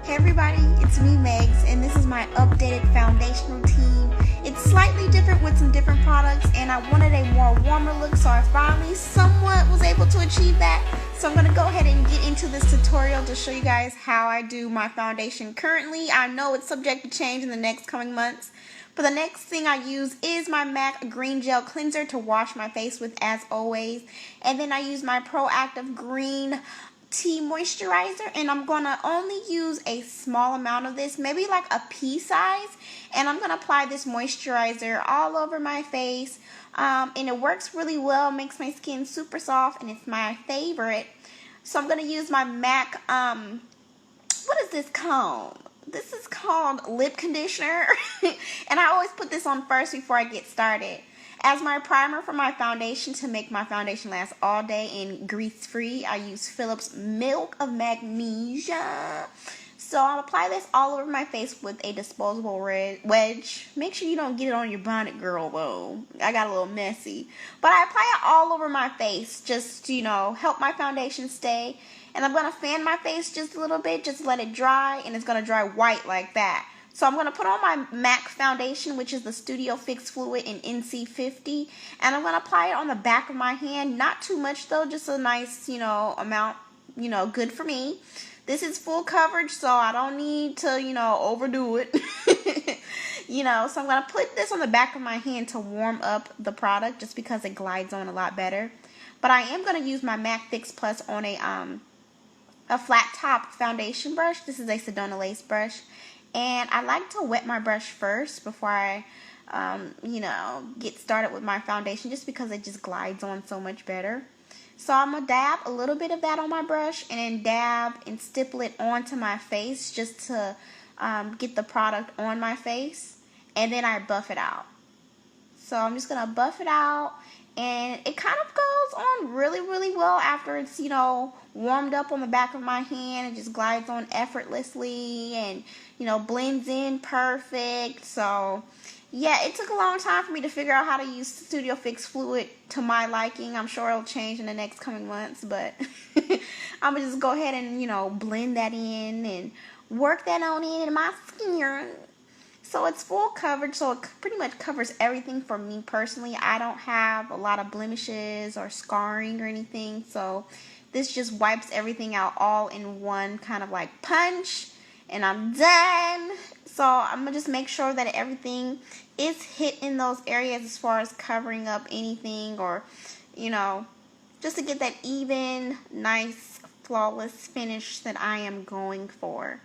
Hey everybody, it's me Megs, and this is my updated foundation routine. It's slightly different with some different products, and I wanted a more warmer look, so I finally somewhat was able to achieve that. So I'm going to go ahead and get into this tutorial to show you guys how I do my foundation currently. I know it's subject to change in the next coming months, but the next thing I use is my MAC Green Gel Cleanser to wash my face with, as always. And then I use my Proactive Green Tea Moisturizer, and I'm gonna only use a small amount of this, maybe like a pea size, and I'm gonna apply this moisturizer all over my face, and it works really well, makes my skin super soft, and it's my favorite. So I'm gonna use my MAC, what is this called? This is called lip conditioner, and I always put this on first before I get started. As my primer for my foundation to make my foundation last all day and grease free, I use Philips Milk of Magnesia. So I'll apply this all over my face with a disposable wedge. Make sure you don't get it on your bonnet, girl, though. I got a little messy. But I apply it all over my face just to, help my foundation stay. And I'm going to fan my face just a little bit, just let it dry, and it's going to dry white like that. So I'm going to put on my MAC foundation, which is the Studio Fix Fluid in NC50. And I'm going to apply it on the back of my hand. Not too much, though. Just a nice, amount, good for me. This is full coverage, so I don't need to, overdo it. So I'm going to put this on the back of my hand to warm up the product just because it glides on a lot better. But I am going to use my MAC Fix Plus on a flat top foundation brush. This is a Sedona Lace brush. And I like to wet my brush first before I, get started with my foundation, just because it just glides on so much better. So I'm going to dab a little bit of that on my brush and then dab and stipple it onto my face just to get the product on my face. And then I buff it out. So I'm just going to buff it out. And it kind of goes on really, really well after it's, warmed up on the back of my hand. It just glides on effortlessly and, blends in perfect. So, yeah, it took a long time for me to figure out how to use Studio Fix Fluid to my liking. I'm sure it'll change in the next coming months, but I'm going to just go ahead and, blend that in and work that on in my skin. So it's full coverage, so it pretty much covers everything for me personally. I don't have a lot of blemishes or scarring or anything, so this just wipes everything out all in one kind of like punch, and I'm done. So I'm going to just make sure that everything is hit in those areas as far as covering up anything or, just to get that even, nice, flawless finish that I am going for.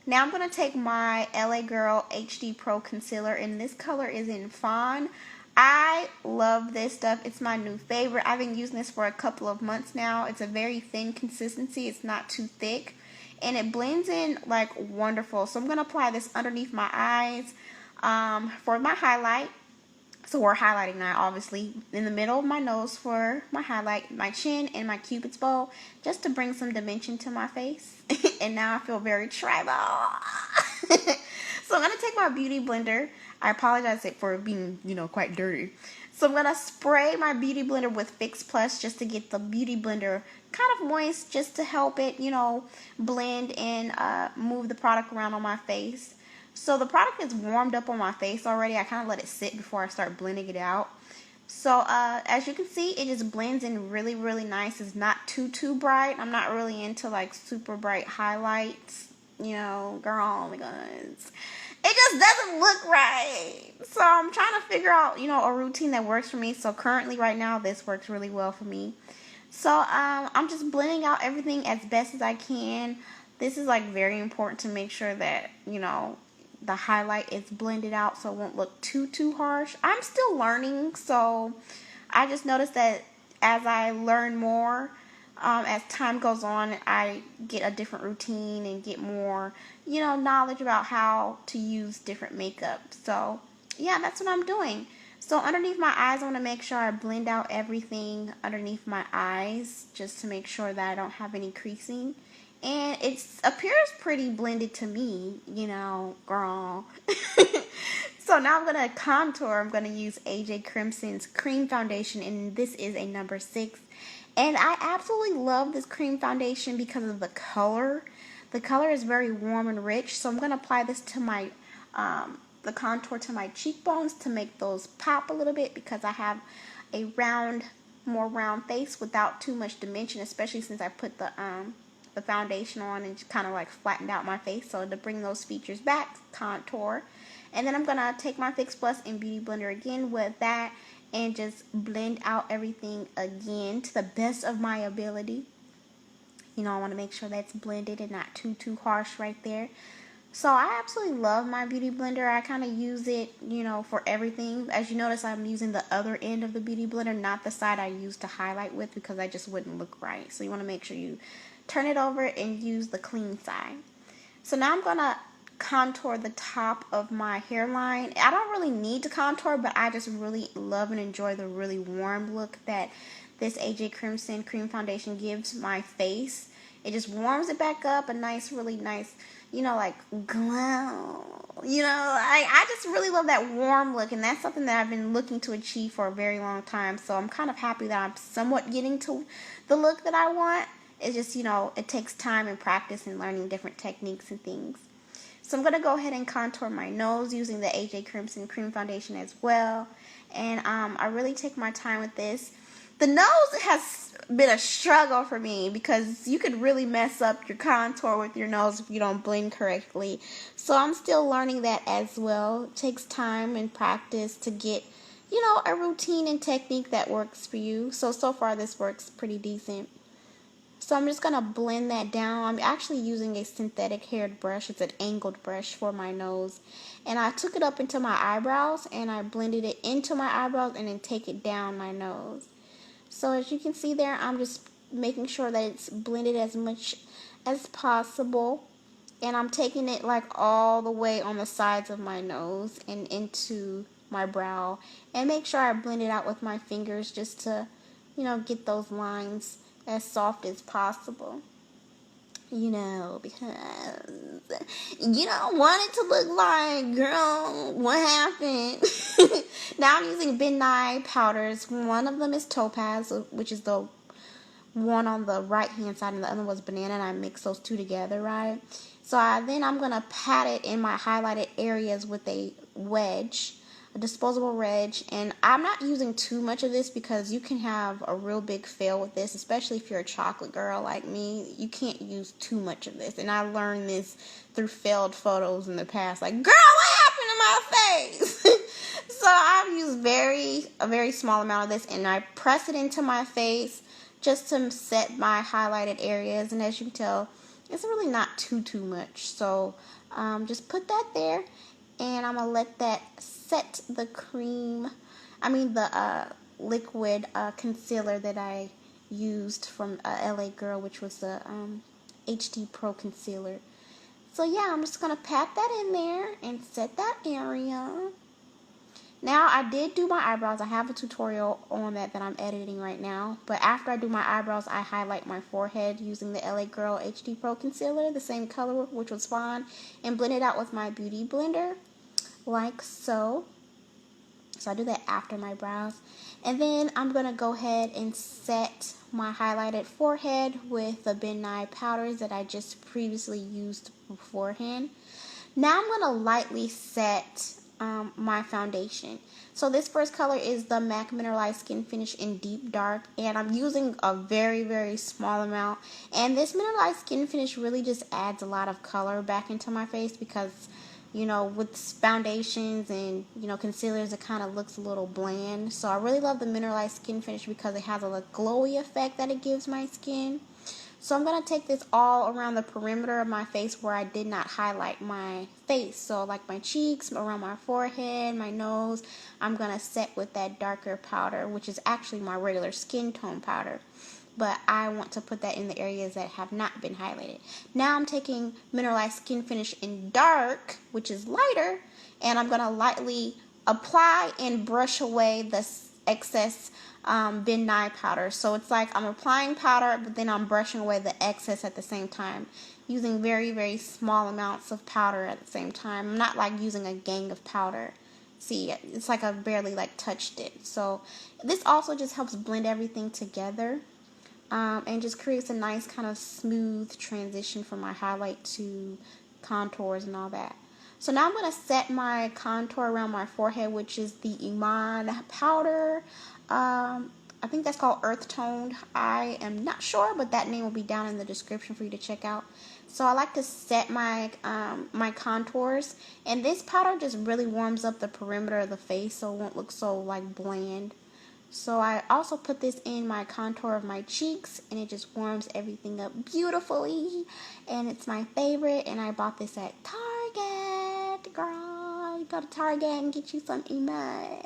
Now I'm going to take my LA Girl HD Pro Concealer, and this color is in Fawn. I love this stuff. It's my new favorite. I've been using this for a couple of months now. It's a very thin consistency. It's not too thick, and it blends in like wonderful. So I'm going to apply this underneath my eyes for my highlight. So we're highlighting now, obviously, in the middle of my nose for my highlight, my chin, and my cupid's bow, just to bring some dimension to my face. And now I feel very tribal. So I'm going to take my beauty blender. I apologize for being, quite dirty. So I'm going to spray my beauty blender with Fix Plus just to get the beauty blender kind of moist, just to help it, blend and move the product around on my face. So the product is warmed up on my face already. I kind of let it sit before I start blending it out. So as you can see, it just blends in really, really nice. It's not too bright. I'm not really into like super bright highlights. Girl, oh my goodness. It just doesn't look right. So I'm trying to figure out, a routine that works for me. So currently right now, this works really well for me. So I'm just blending out everything as best as I can. This is like very important to make sure that, the highlight is blended out so it won't look too harsh. I'm still learning, so I just noticed that as I learn more, as time goes on, I get a different routine and get more, knowledge about how to use different makeup. So, yeah, that's what I'm doing. So underneath my eyes, I want to make sure I blend out everything underneath my eyes just to make sure that I don't have any creasing. And it appears pretty blended to me, girl. So now I'm going to contour. I'm going to use AJ Crimson's cream foundation, and this is a number 6. And I absolutely love this cream foundation because of the color. The color is very warm and rich, so I'm going to apply this to my the contour to my cheekbones to make those pop a little bit, because I have a more round face without too much dimension, especially since I put the foundation on and kind of like flattened out my face. So to bring those features back, contour. And then I'm going to take my Fix Plus and Beauty Blender again with that and just blend out everything again to the best of my ability. You know, I want to make sure that's blended and not too harsh right there. So I absolutely love my Beauty Blender. I kind of use it, you know, for everything. As you notice, I'm using the other end of the Beauty Blender, not the side I used to highlight with, because I just wouldn't look right. So you want to make sure you turn it over and use the clean side. So now I'm going to contour the top of my hairline. I don't really need to contour, but I just really love and enjoy the really warm look that this AJ Crimson Cream Foundation gives my face. It just warms it back up, a nice, really nice, you know, like glow. You know, I just really love that warm look, and that's something that I've been looking to achieve for a very long time. So I'm kind of happy that I'm somewhat getting to the look that I want. It's just, you know, it takes time and practice and learning different techniques and things. So I'm going to go ahead and contour my nose using the AJ Crimson Cream Foundation as well. And I really take my time with this. The nose has been a struggle for me, because you could really mess up your contour with your nose if you don't blend correctly. So I'm still learning that as well. It takes time and practice to get, you know, a routine and technique that works for you. So far this works pretty decent. So I'm just going to blend that down. I'm actually using a synthetic haired brush. It's an angled brush for my nose. And I took it up into my eyebrows and I blended it into my eyebrows and then take it down my nose. So as you can see there, I'm just making sure that it's blended as much as possible. And I'm taking it like all the way on the sides of my nose and into my brow. And make sure I blend it out with my fingers just to, you know, get those lines as soft as possible. You know, because you don't want it to look like, girl, what happened? Now I'm using Ben Nye powders. One of them is Topaz, which is the one on the right hand side, and the other was Banana, and I mix those two together, right? So then I'm going to pat it in my highlighted areas with a wedge, a disposable wedge. And I'm not using too much of this because you can have a real big fail with this, especially if you're a chocolate girl like me. You can't use too much of this, and I learned this through failed photos in the past. Like, girl, what happened to my face? So I've used a very small amount of this, and I press it into my face just to set my highlighted areas. And as you can tell, it's really not too much. So just put that there, and I'm gonna let that set the liquid concealer that I used from LA Girl, which was the HD Pro concealer. So yeah, I'm just gonna pat that in there and set that area. Now, I did do my eyebrows. I have a tutorial on that I'm editing right now. But after I do my eyebrows, I highlight my forehead using the LA Girl HD Pro Concealer, the same color, which was fine, and blend it out with my Beauty Blender, like so. So I do that after my brows. And then I'm going to go ahead and set my highlighted forehead with the Ben Nye powders that I just previously used beforehand. Now I'm going to lightly set my foundation. So this first color is the MAC Mineralized Skin Finish in Deep Dark, and I'm using a very small amount. And this Mineralized Skin Finish really just adds a lot of color back into my face, because you know, with foundations and, you know, concealers, it kind of looks a little bland. So I really love the Mineralized Skin Finish because it has a glowy effect that it gives my skin. So I'm going to take this all around the perimeter of my face where I did not highlight my face. So like my cheeks, around my forehead, my nose, I'm going to set with that darker powder, which is actually my regular skin tone powder. But I want to put that in the areas that have not been highlighted. Now I'm taking Mineralized Skin Finish in Dark, which is lighter, and I'm going to lightly apply and brush away the excess Ben Nye powder. So it's like I'm applying powder, but then I'm brushing away the excess at the same time, using very small amounts of powder at the same time. I'm not like using a gang of powder. See, it's like I barely like touched it. So this also just helps blend everything together. and just creates a nice kind of smooth transition from my highlight to contours and all that. So now I'm going to set my contour around my forehead, which is the Iman powder. I think that's called Earth Toned. I am not sure, but that name will be down in the description for you to check out. So I like to set my my contours, and this powder just really warms up the perimeter of the face so it won't look so like bland. So I also put this in my contour of my cheeks, and it just warms everything up beautifully, and it's my favorite, and I bought this at Target. Girl, you go to Target and get you some Iman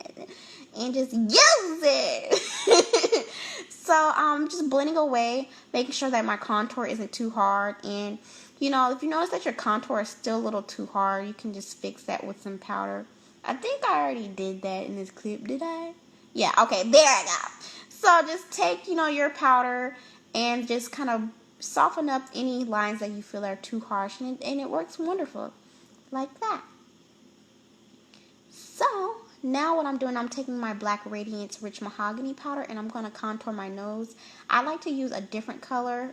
and just use it. So just blending away, making sure that my contour isn't too hard. And you know, if you notice that your contour is still a little too hard, you can just fix that with some powder. I think I already did that in this clip. Did I? Yeah, okay, there I go. So just take, you know, your powder and just kind of soften up any lines that you feel are too harsh, and it works wonderful like that. So now what I'm doing, I'm taking my Black Radiance Rich Mahogany powder, and I'm going to contour my nose. I like to use a different color,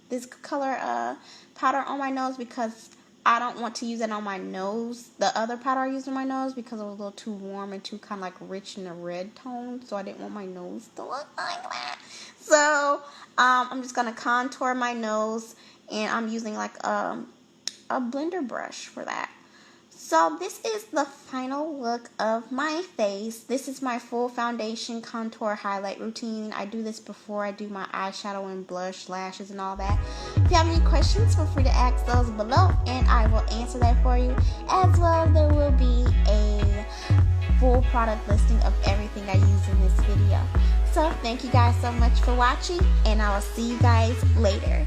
this color powder on my nose, because I don't want to use it on my nose, the other powder I used on my nose, because it was a little too warm and too kind of like rich in the red tone, so I didn't want my nose to look like that. So I'm just going to contour my nose, and I'm using like a blender brush for that. So this is the final look of my face. This is my full foundation contour highlight routine. I do this before I do my eyeshadow and blush, lashes, and all that. If you have any questions, feel free to ask those below, and I will answer that for you. As well, there will be a full product listing of everything I use in this video. So thank you guys so much for watching, and I will see you guys later.